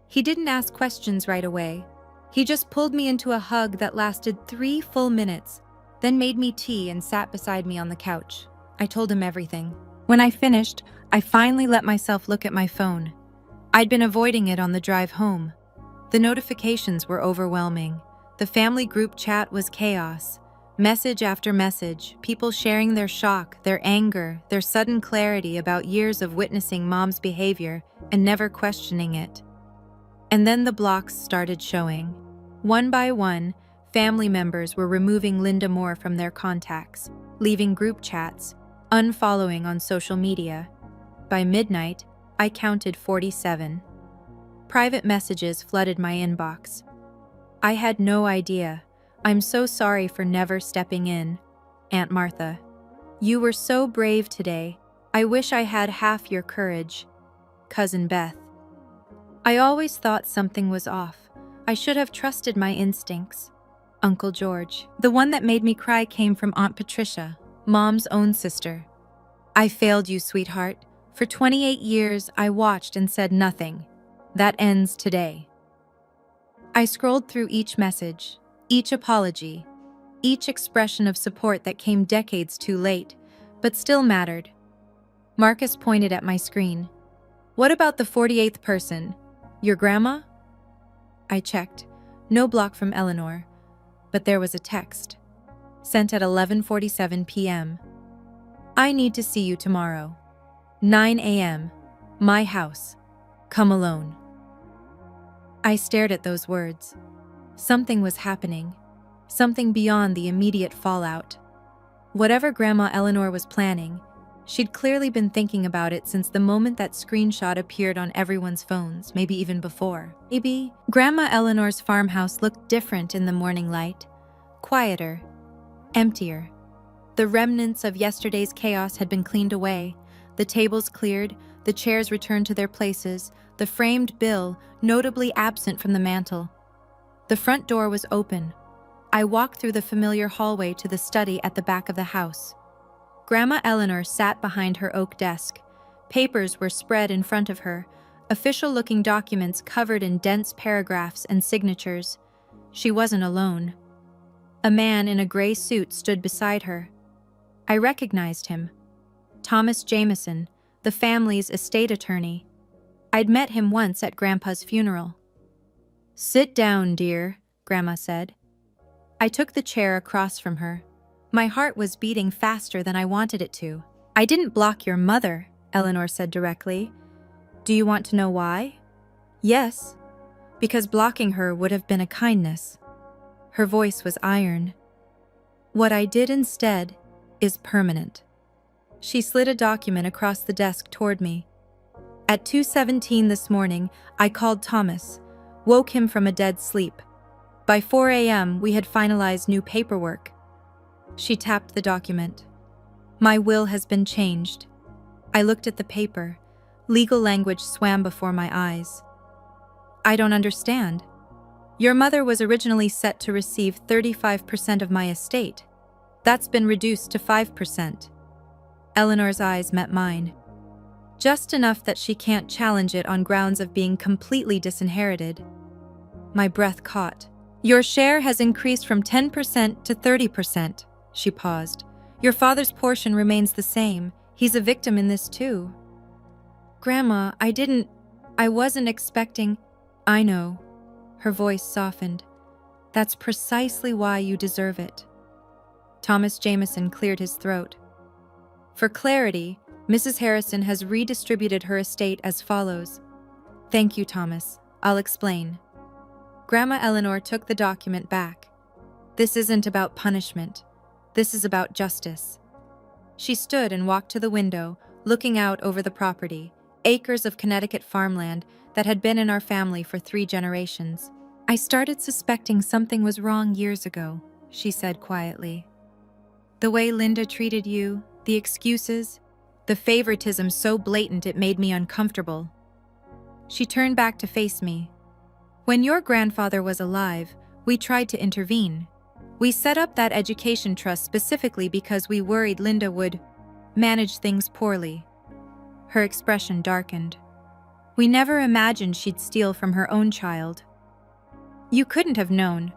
He didn't ask questions right away. He just pulled me into a hug that lasted 3 full minutes, then made me tea and sat beside me on the couch. I told him everything. When I finished, I finally let myself look at my phone. I'd been avoiding it on the drive home. The notifications were overwhelming. The family group chat was chaos. Message after message, people sharing their shock, their anger, their sudden clarity about years of witnessing Mom's behavior and never questioning it. And then the blocks started showing. One by one, family members were removing Linda Moore from their contacts, leaving group chats, unfollowing on social media. By midnight, I counted 47. Private messages flooded my inbox. I had no idea. I'm so sorry for never stepping in. Aunt Martha. You were so brave today. I wish I had half your courage. Cousin Beth. I always thought something was off. I should have trusted my instincts. Uncle George. The one that made me cry came from Aunt Patricia, Mom's own sister. I failed you, sweetheart. For 28 years, I watched and said nothing. That ends today. I scrolled through each message, each apology, each expression of support that came decades too late, but still mattered. Marcus pointed at my screen. What about the 48th person? Your grandma? I checked. No block from Eleanor, but there was a text. Sent at 11:47 p.m. I need to see you tomorrow. 9 a.m. My house. Come alone. I stared at those words. Something was happening. Something beyond the immediate fallout. Whatever Grandma Eleanor was planning, she'd clearly been thinking about it since the moment that screenshot appeared on everyone's phones, maybe even before. Maybe Grandma Eleanor's farmhouse looked different in the morning light. Quieter. Emptier. The remnants of yesterday's chaos had been cleaned away. The tables cleared, the chairs returned to their places, the framed bill notably absent from the mantel. The front door was open. I walked through the familiar hallway to the study at the back of the house. Grandma Eleanor sat behind her oak desk. Papers were spread in front of her, official-looking documents covered in dense paragraphs and signatures. She wasn't alone. A man in a gray suit stood beside her. I recognized him. Thomas Jameson, the family's estate attorney. I'd met him once at Grandpa's funeral. Sit down, dear, Grandma said. I took the chair across from her. My heart was beating faster than I wanted it to. I didn't block your mother, Eleanor said directly. Do you want to know why? Yes, because blocking her would have been a kindness. Her voice was iron. What I did instead is permanent. She slid a document across the desk toward me. At 2:17 this morning, I called Thomas, woke him from a dead sleep. By 4 a.m., we had finalized new paperwork. She tapped the document. My will has been changed. I looked at the paper. Legal language swam before my eyes. I don't understand. Your mother was originally set to receive 35% of my estate. That's been reduced to 5%. Eleanor's eyes met mine. Just enough that she can't challenge it on grounds of being completely disinherited. My breath caught. Your share has increased from 10% to 30%. She paused. Your father's portion remains the same. He's a victim in this too. Grandma, I wasn't expecting. I know. Her voice softened. That's precisely why you deserve it. Thomas Jameson cleared his throat. For clarity, Mrs. Harrison has redistributed her estate as follows. Thank you, Thomas. I'll explain. Grandma Eleanor took the document back. This isn't about punishment. This is about justice. She stood and walked to the window, looking out over the property, acres of Connecticut farmland that had been in our family for 3 generations. I started suspecting something was wrong years ago, she said quietly. The way Linda treated you, the excuses, the favoritism so blatant it made me uncomfortable. She turned back to face me. When your grandfather was alive, we tried to intervene. We set up that education trust specifically because we worried Linda would manage things poorly. Her expression darkened. We never imagined she'd steal from her own child. You couldn't have known.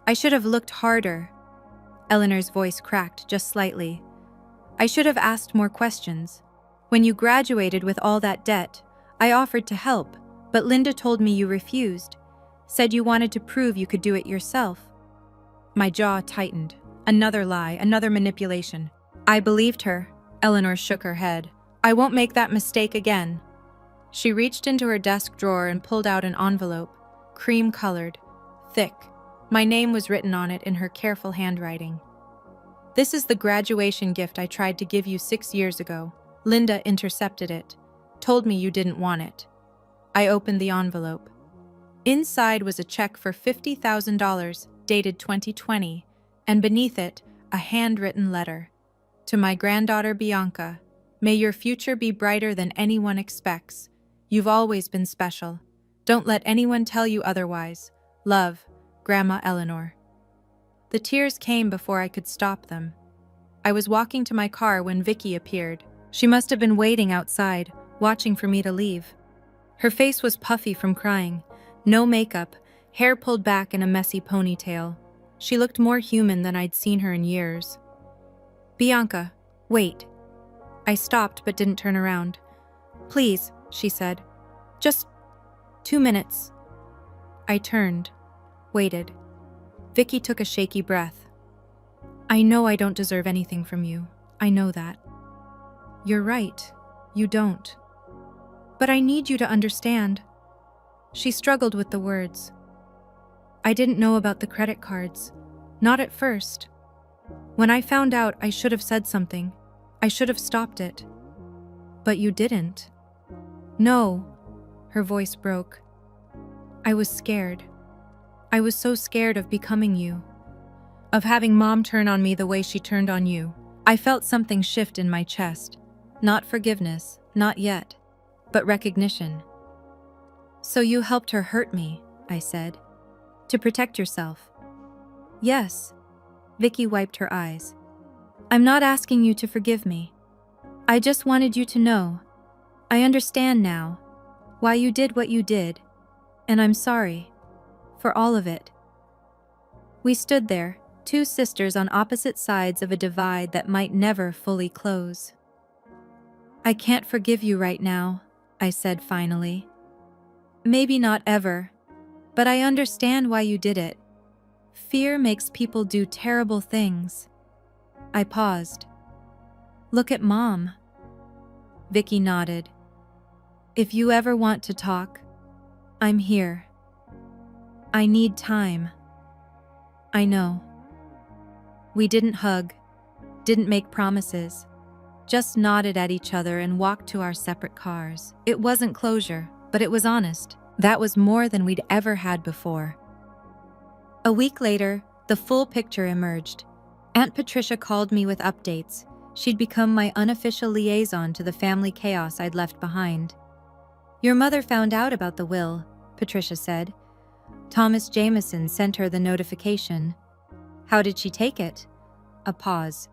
I should have looked harder. Eleanor's voice cracked just slightly. I should have asked more questions. When you graduated with all that debt, I offered to help, but Linda told me you refused, said you wanted to prove you could do it yourself. My jaw tightened. Another lie, another manipulation. I believed her. Eleanor shook her head. I won't make that mistake again. She reached into her desk drawer and pulled out an envelope, cream-colored, thick. My name was written on it in her careful handwriting. This is the graduation gift I tried to give you 6 years ago. Linda intercepted it, told me you didn't want it. I opened the envelope. Inside was a check for $50,000, dated 2020, and beneath it, a handwritten letter. To my granddaughter Bianca, may your future be brighter than anyone expects. You've always been special. Don't let anyone tell you otherwise. Love, Grandma Eleanor. The tears came before I could stop them. I was walking to my car when Vicky appeared. She must have been waiting outside, watching for me to leave. Her face was puffy from crying. No makeup, hair pulled back in a messy ponytail. She looked more human than I'd seen her in years. Bianca, wait. I stopped but didn't turn around. Please, she said. Just 2 minutes. I turned, waited. Vicky took a shaky breath. I know I don't deserve anything from you. I know that. You're right. You don't. But I need you to understand. She struggled with the words. I didn't know about the credit cards. Not at first. When I found out, I should have said something. I should have stopped it. But you didn't. No. Her voice broke. I was scared. I was so scared of becoming you. Of having Mom turn on me the way she turned on you. I felt something shift in my chest. Not forgiveness, not yet, but recognition. So you helped her hurt me, I said. To protect yourself. Yes. Vicky wiped her eyes. I'm not asking you to forgive me. I just wanted you to know. I understand now why you did what you did, and I'm sorry for all of it. We stood there, 2 sisters on opposite sides of a divide that might never fully close. I can't forgive you right now, I said finally. Maybe not ever, but I understand why you did it. Fear makes people do terrible things. I paused. Look at Mom. Vicky nodded. If you ever want to talk, I'm here. I need time. I know. We didn't hug. didn't make promises, just nodded at each other and walked to our separate cars. It wasn't closure, but it was honest. That was more than we'd ever had before. A week later, the full picture emerged. Aunt Patricia called me with updates. She'd become my unofficial liaison to the family chaos I'd left behind. "Your mother found out about the will," Patricia said. "Thomas Jameson sent her the notification." "How did she take it?" A pause.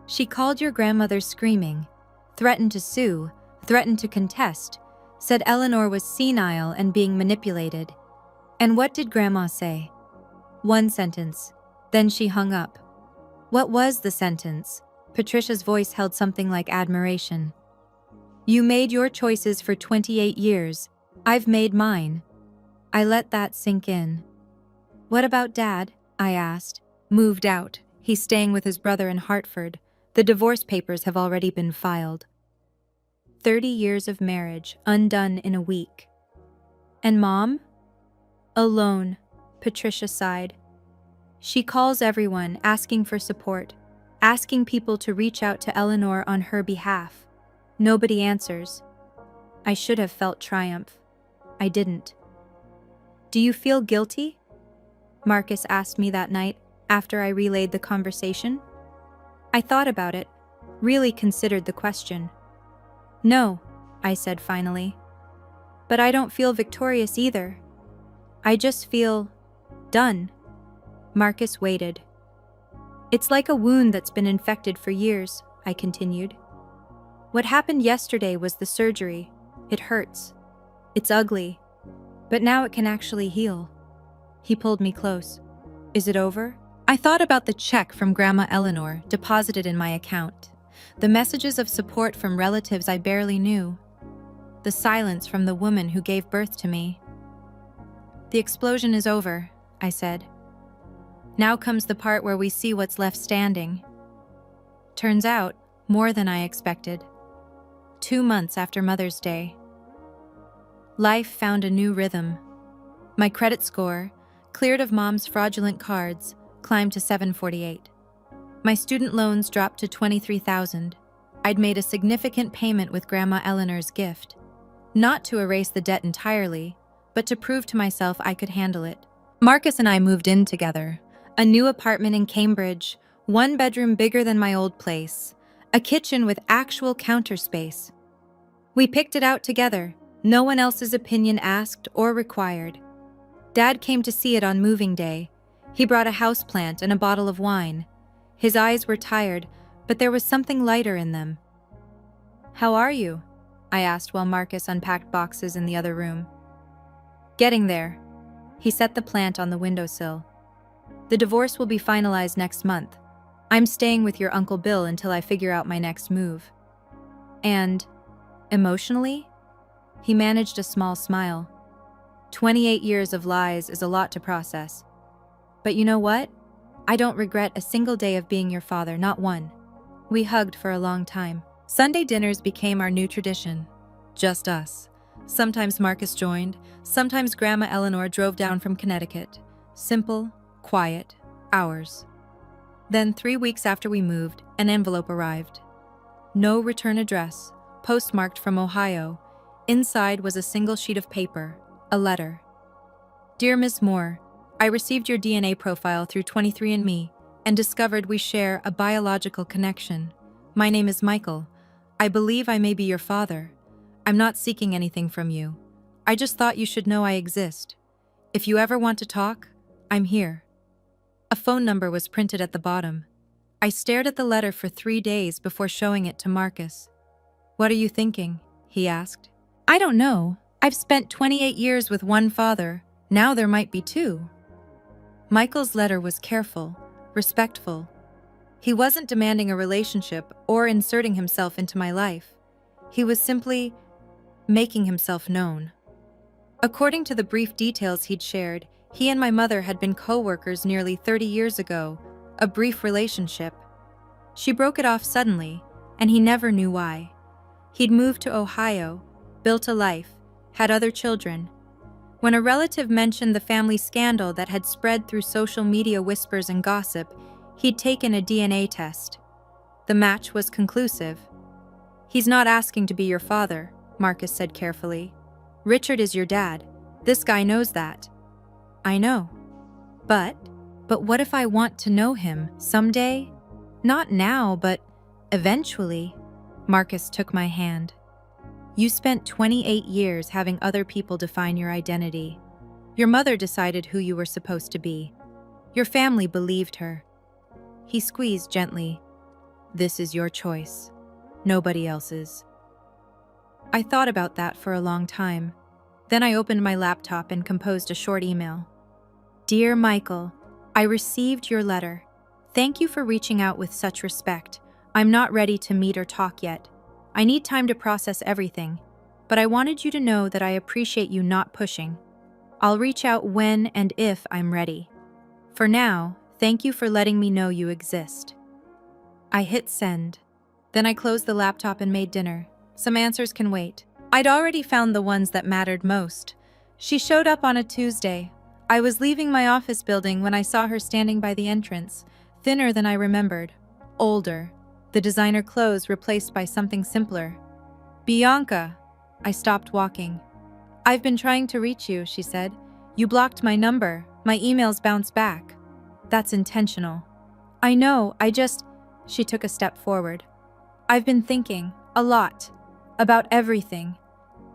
"She called your grandmother screaming, threatened to sue, threatened to contest, said Eleanor was senile and being manipulated." "And what did Grandma say?" "One sentence. Then she hung up." "What was the sentence?" Patricia's voice held something like admiration. "You made your choices for 28 years. I've made mine." I let that sink in. "What about Dad?" I asked. "Moved out. He's staying with his brother in Hartford. The divorce papers have already been filed." 30 years of marriage, undone in a week. "And Mom?" "Alone," Patricia sighed. "She calls everyone, asking for support, asking people to reach out to Eleanor on her behalf. Nobody answers." I should have felt triumph. I didn't. "Do you feel guilty?" Marcus asked me that night after I relayed the conversation. I thought about it, really considered the question. "No," I said finally. "But I don't feel victorious either. I just feel done." Marcus waited. "It's like a wound that's been infected for years," I continued. "What happened yesterday was the surgery. It hurts. It's ugly. But now it can actually heal." He pulled me close. "Is it over?" I thought about the check from Grandma Eleanor deposited in my account, the messages of support from relatives I barely knew, the silence from the woman who gave birth to me. "The explosion is over," I said. "Now comes the part where we see what's left standing." Turns out, more than I expected. 2 months after Mother's Day. Life found a new rhythm. My credit score, cleared of Mom's fraudulent cards, climbed to 748. My student loans dropped to $23,000. I'd made a significant payment with Grandma Eleanor's gift. Not to erase the debt entirely, but to prove to myself I could handle it. Marcus and I moved in together. A new apartment in Cambridge, 1 bedroom bigger than my old place, a kitchen with actual counter space. We picked it out together, no one else's opinion asked or required. Dad came to see it on moving day. He brought a houseplant and a bottle of wine. His eyes were tired, but there was something lighter in them. "How are you?" I asked while Marcus unpacked boxes in the other room. "Getting there." He set the plant on the windowsill. "The divorce will be finalized next month. I'm staying with your Uncle Bill until I figure out my next move." "And emotionally?" He managed a small smile. 28 years of lies is a lot to process. "But you know what? I don't regret a single day of being your father, not one." We hugged for a long time. Sunday dinners became our new tradition. Just us. Sometimes Marcus joined, sometimes Grandma Eleanor drove down from Connecticut. Simple, quiet, ours. Then 3 weeks after we moved, an envelope arrived. No return address, postmarked from Ohio. Inside was a single sheet of paper, a letter. "Dear Miss Moore, I received your DNA profile through 23andMe and discovered we share a biological connection. My name is Michael. I believe I may be your father. I'm not seeking anything from you. I just thought you should know I exist. If you ever want to talk, I'm here." A phone number was printed at the bottom. I stared at the letter for 3 days before showing it to Marcus. "What are you thinking?" he asked. "I don't know. I've spent 28 years with one father. Now there might be 2. Michael's letter was careful, respectful. He wasn't demanding a relationship or inserting himself into my life. He was simply making himself known. According to the brief details he'd shared, he and my mother had been co-workers nearly 30 years ago, a brief relationship. She broke it off suddenly, and he never knew why. He'd moved to Ohio, built a life, had other children. When a relative mentioned the family scandal that had spread through social media whispers and gossip, he'd taken a DNA test. The match was conclusive. "He's not asking to be your father," Marcus said carefully. "Richard is your dad. This guy knows that." "I know. But what if I want to know him someday? Not now, but eventually." Marcus took my hand. "You spent 28 years having other people define your identity. Your mother decided who you were supposed to be. Your family believed her." He squeezed gently. "This is your choice, nobody else's." I thought about that for a long time. Then I opened my laptop and composed a short email. "Dear Michael, I received your letter. Thank you for reaching out with such respect. I'm not ready to meet or talk yet. I need time to process everything, but I wanted you to know that I appreciate you not pushing. I'll reach out when and if I'm ready. For now, thank you for letting me know you exist." I hit send. Then I closed the laptop and made dinner. Some answers can wait. I'd already found the ones that mattered most. She showed up on a Tuesday. I was leaving my office building when I saw her standing by the entrance, thinner than I remembered, older, the designer clothes replaced by something simpler. "Bianca." I stopped walking. "I've been trying to reach you," she said. "You blocked my number. My emails bounced back." "That's intentional." "I know, She took a step forward. "I've been thinking, a lot, about everything.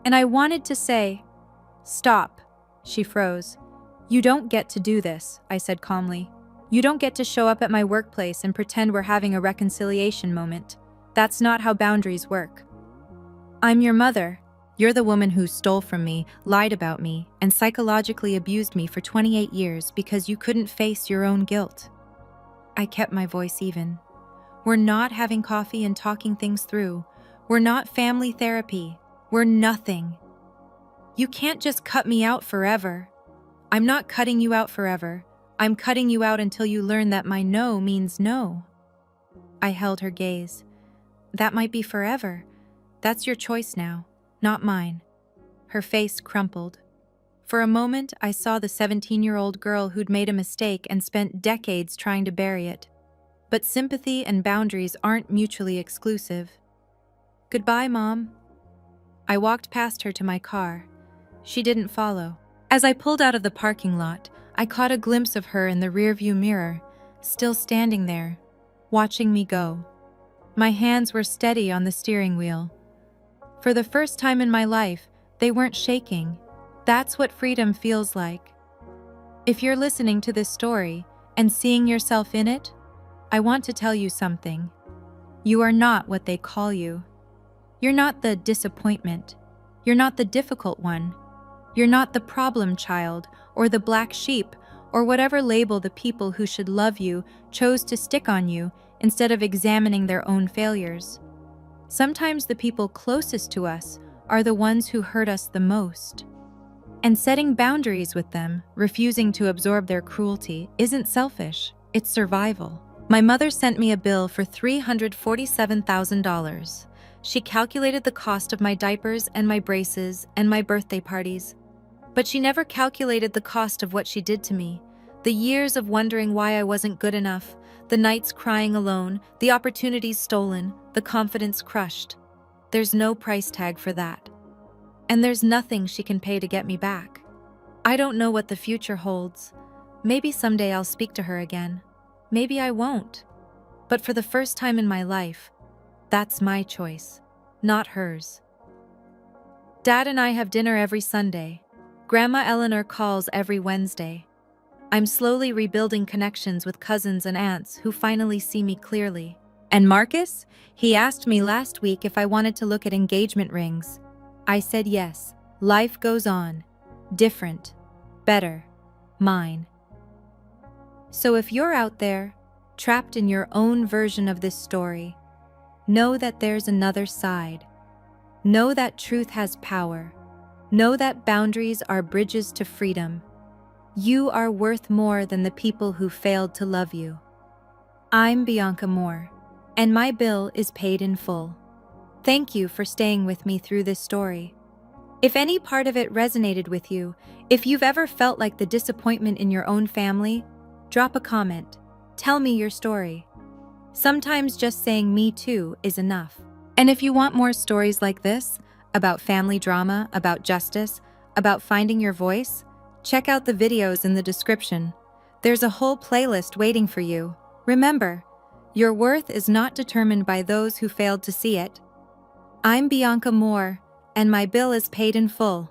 And I wanted to say—" "Stop." She froze. "You don't get to do this," I said calmly. "You don't get to show up at my workplace and pretend we're having a reconciliation moment. That's not how boundaries work. I'm your mother. You're the woman who stole from me, lied about me, and psychologically abused me for 28 years because you couldn't face your own guilt." I kept my voice even. "We're not having coffee and talking things through. We're not family therapy. We're nothing. You can't just cut me out forever." "I'm not cutting you out forever. I'm cutting you out until you learn that my no means no." I held her gaze. "That might be forever. That's your choice now, not mine." Her face crumpled. For a moment, I saw the 17-year-old girl who'd made a mistake and spent decades trying to bury it. But sympathy and boundaries aren't mutually exclusive. "Goodbye, Mom." I walked past her to my car. She didn't follow. As I pulled out of the parking lot, I caught a glimpse of her in the rearview mirror, still standing there, watching me go. My hands were steady on the steering wheel. For the first time in my life, they weren't shaking. That's what freedom feels like. If you're listening to this story and seeing yourself in it, I want to tell you something. You are not what they call you. You're not the disappointment. You're not the difficult one. You're not the problem child or the black sheep or whatever label the people who should love you chose to stick on you instead of examining their own failures. Sometimes the people closest to us are the ones who hurt us the most. And setting boundaries with them, refusing to absorb their cruelty, isn't selfish, it's survival. My mother sent me a bill for $347,000. She calculated the cost of my diapers and my braces and my birthday parties. But she never calculated the cost of what she did to me. The years of wondering why I wasn't good enough, the nights crying alone, the opportunities stolen, the confidence crushed. There's no price tag for that. And there's nothing she can pay to get me back. I don't know what the future holds. Maybe someday I'll speak to her again. Maybe I won't. But for the first time in my life, that's my choice, not hers. Dad and I have dinner every Sunday. Grandma Eleanor calls every Wednesday. I'm slowly rebuilding connections with cousins and aunts who finally see me clearly. And Marcus? He asked me last week if I wanted to look at engagement rings. I said yes. Life goes on. Different. Better. Mine. So if you're out there, trapped in your own version of this story, know that there's another side. Know that truth has power. Know that boundaries are bridges to freedom. You are worth more than the people who failed to love you. I'm Bianca Moore, and my bill is paid in full. Thank you for staying with me through this story. If any part of it resonated with you, if you've ever felt like the disappointment in your own family, drop a comment. Tell me your story. Sometimes just saying me too is enough. And if you want more stories like this, about family drama, about justice, about finding your voice, check out the videos in the description. There's a whole playlist waiting for you. Remember, your worth is not determined by those who failed to see it. I'm Bianca Moore, and my bill is paid in full.